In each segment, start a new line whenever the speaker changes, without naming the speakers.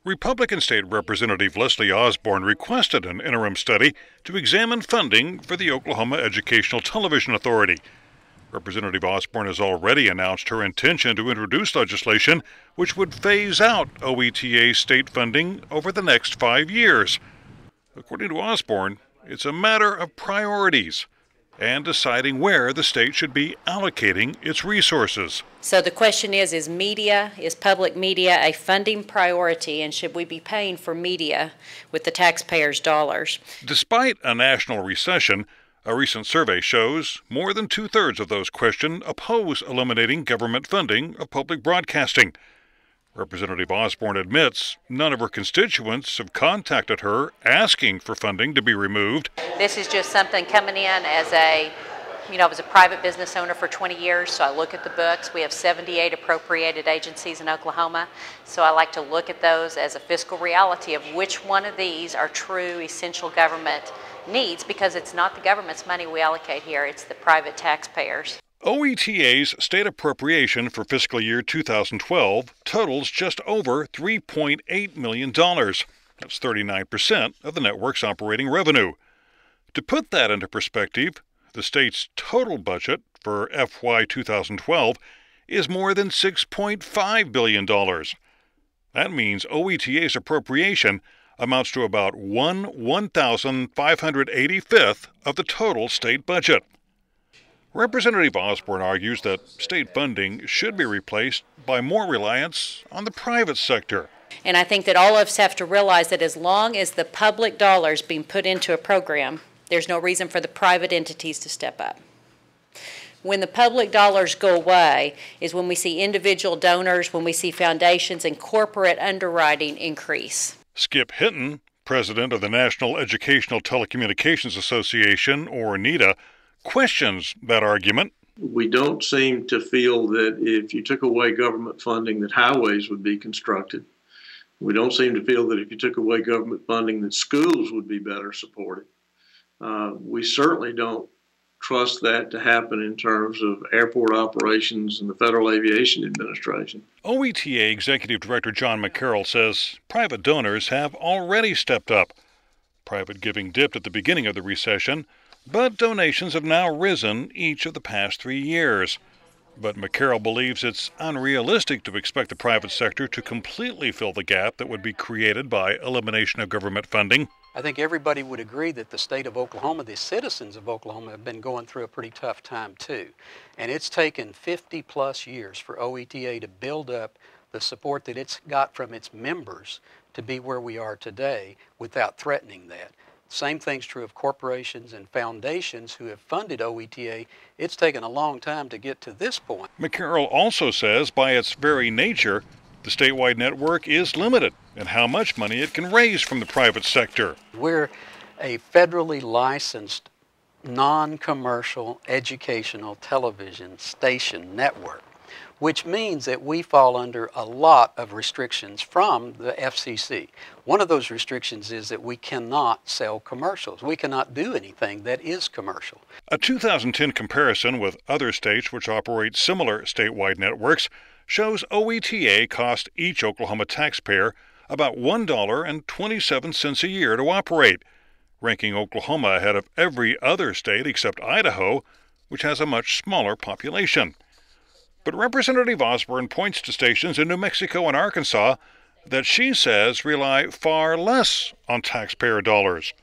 Republican State Representative Leslie Osborne requested an interim study to examine funding for the Oklahoma Educational Television Authority. Representative Osborne has already announced her intention to introduce legislation which would phase out OETA state funding over the next 5 years. According to Osborne, it's a matter of priorities and deciding where the state should be allocating its resources.
So the question is public media a funding priority, and should we be paying for media with the taxpayers' dollars?
Despite a national recession, a recent survey shows more than 2/3 of those questioned oppose eliminating government funding of public broadcasting. Representative Osborne admits none of her constituents have contacted her asking for funding to be removed.
This is just something coming in as I was a private business owner for 20 years, so I look at the books. We have 78 appropriated agencies in Oklahoma, so I like to look at those as a fiscal reality of which one of these are true essential government needs, because it's not the government's money we allocate here, it's the private taxpayers.
OETA's state appropriation for fiscal year 2012 totals just over $3.8 million. That's 39% of the network's operating revenue. To put that into perspective, the state's total budget for FY 2012 is more than $6.5 billion. That means OETA's appropriation amounts to about 1,585th of the total state budget. Representative Osborne argues that state funding should be replaced by more reliance on the private sector.
And I think that all of us have to realize that as long as the public dollars being put into a program, there's no reason for the private entities to step up. When the public dollars go away is when we see individual donors, when we see foundations and corporate underwriting increase.
Skip Hinton, president of the National Educational Telecommunications Association, or NETA, questions that argument.
We don't seem to feel that if you took away government funding that highways would be constructed. We don't seem to feel that if you took away government funding that schools would be better supported. We certainly don't trust that to happen in terms of airport operations and the Federal Aviation Administration.
OETA Executive Director John McCarroll says private donors have already stepped up. Private giving dipped at the beginning of the recession, but donations have now risen each of the past 3 years. But McCarroll believes it's unrealistic to expect the private sector to completely fill the gap that would be created by elimination of government funding.
I think everybody would agree that the state of Oklahoma, the citizens of Oklahoma, have been going through a pretty tough time too. And it's taken 50+ years for OETA to build up the support that it's got from its members to be where we are today without threatening that. Same thing's true of corporations and foundations who have funded OETA. It's taken a long time to get to this point.
McCarroll also says by its very nature, the statewide network is limited in how much money it can raise from the private sector.
We're a federally licensed, non-commercial educational television station network, which means that we fall under a lot of restrictions from the FCC. One of those restrictions is that we cannot sell commercials. We cannot do anything that is commercial.
A 2010 comparison with other states which operate similar statewide networks shows OETA cost each Oklahoma taxpayer about $1.27 a year to operate, ranking Oklahoma ahead of every other state except Idaho, which has a much smaller population. But Representative Osborne points to stations in New Mexico and Arkansas that she says rely far less on taxpayer dollars.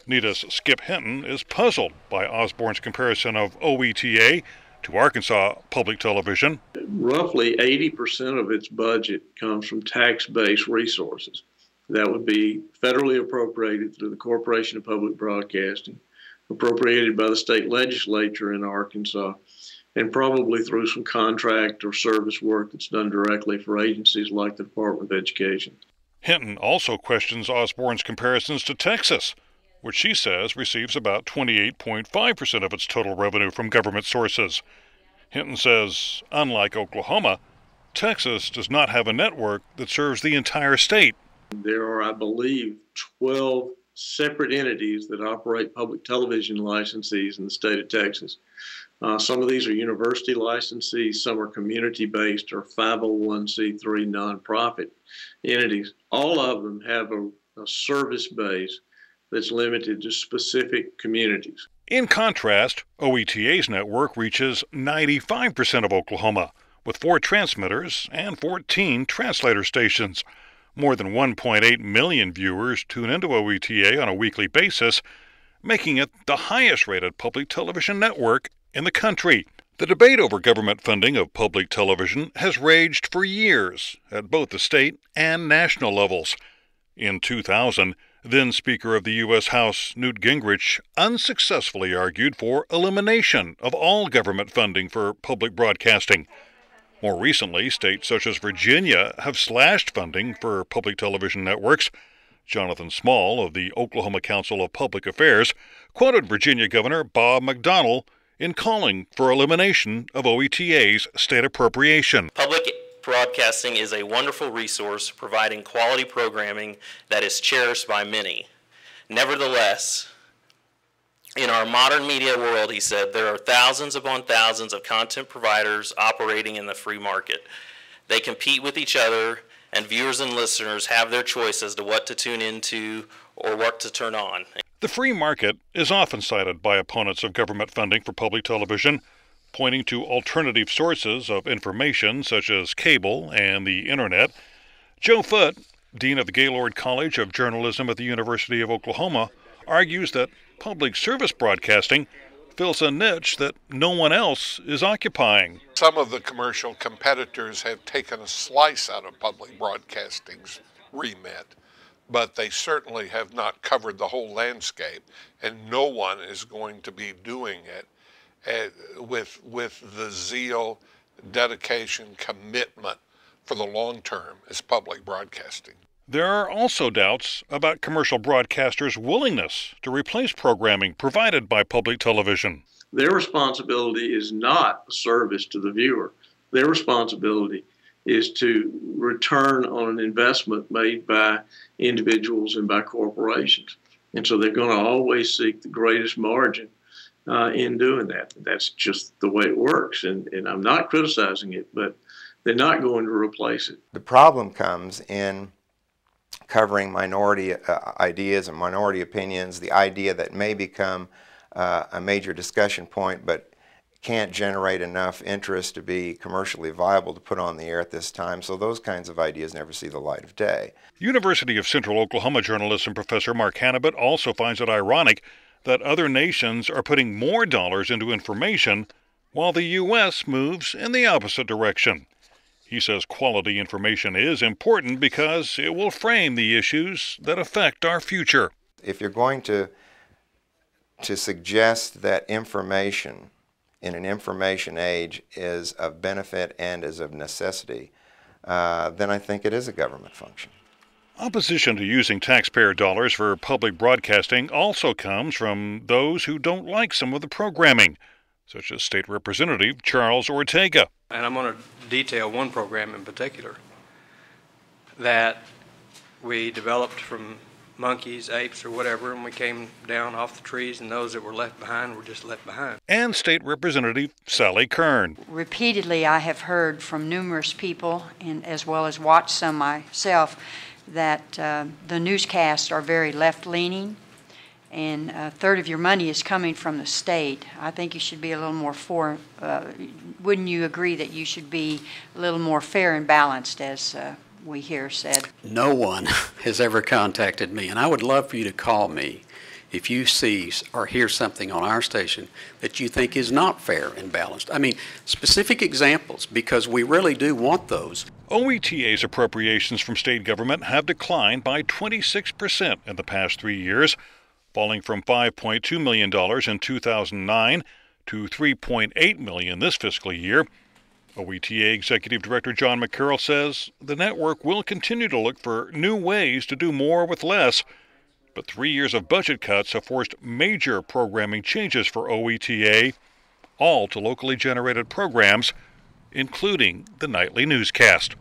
NETA's Skip Hinton is puzzled by Osborne's comparison of OETA to Arkansas Public Television.
Roughly 80% of its budget comes from tax-based resources. That would be federally appropriated through the Corporation of Public Broadcasting, appropriated by the state legislature in Arkansas, and probably through some contract or service work that's done directly for agencies like the Department of Education.
Hinton also questions Osborne's comparisons to Texas, which she says receives about 28.5% of its total revenue from government sources. Hinton says, unlike Oklahoma, Texas does not have a network that serves the entire state.
There are, I believe, 12 separate entities that operate public television licensees in the state of Texas. Some of these are university licensees, some are community-based or 501c3 nonprofit entities. All of them have a service base that's limited to specific communities.
In contrast, OETA's network reaches 95% of Oklahoma, with 4 transmitters and 14 translator stations. More than 1.8 million viewers tune into OETA on a weekly basis, making it the highest-rated public television network in the country. The debate over government funding of public television has raged for years at both the state and national levels. In 2000, then Speaker of the U.S. House Newt Gingrich unsuccessfully argued for elimination of all government funding for public broadcasting. More recently, states such as Virginia have slashed funding for public television networks. Jonathan Small of the Oklahoma Council of Public Affairs quoted Virginia Governor Bob McDonnell in calling for elimination of OETA's state appropriation.
Public broadcasting is a wonderful resource providing quality programming that is cherished by many. Nevertheless, in our modern media world, he said, there are thousands upon thousands of content providers operating in the free market. They compete with each other, and viewers and listeners have their choice as to what to tune into or what to turn on.
The free market is often cited by opponents of government funding for public television, pointing to alternative sources of information such as cable and the internet. Joe Foote, Dean of the Gaylord College of Journalism at the University of Oklahoma, argues that public service broadcasting fills a niche that no one else is occupying.
Some of the commercial competitors have taken a slice out of public broadcasting's remit, but they certainly have not covered the whole landscape, and no one is going to be doing it with the zeal, dedication, commitment for the long term as public broadcasting.
There are also doubts about commercial broadcasters' willingness to replace programming provided by public television.
Their responsibility is not a service to the viewer. Their responsibility is to return on an investment made by individuals and by corporations. And so they're going to always seek the greatest margin in doing that. That's just the way it works. And I'm not criticizing it, but they're not going to replace it.
The problem comes in covering minority ideas and minority opinions, the idea that may become a major discussion point but can't generate enough interest to be commercially viable to put on the air at this time, so those kinds of ideas never see the light of day.
University of Central Oklahoma journalism professor Mark Hannibut also finds it ironic that other nations are putting more dollars into information while the U.S. moves in the opposite direction. He says quality information is important because it will frame the issues that affect our future.
If you're going to suggest that information in an information age is of benefit and is of necessity, then I think it is a government function.
Opposition to using taxpayer dollars for public broadcasting also comes from those who don't like some of the programming, such as State Representative Charles Ortega.
And I'm going to detail one program in particular that we developed from monkeys, apes, or whatever, and we came down off the trees, and those that were left behind were just left behind.
And State Representative Sally Kern.
Repeatedly, I have heard from numerous people, and as well as watched some myself, that the newscasts are very left-leaning, and a third of your money is coming from the state. I think you should be a little more wouldn't you agree that you should be a little more fair and balanced, as we here said?
No one has ever contacted me, and I would love for you to call me if you see or hear something on our station that you think is not fair and balanced. I mean, specific examples, because we really do want those.
OETA's appropriations from state government have declined by 26% in the past 3 years, falling from $5.2 million in 2009 to $3.8 million this fiscal year. OETA Executive Director John McCarroll says the network will continue to look for new ways to do more with less, but 3 years of budget cuts have forced major programming changes for OETA, all to locally generated programs, including the nightly newscast.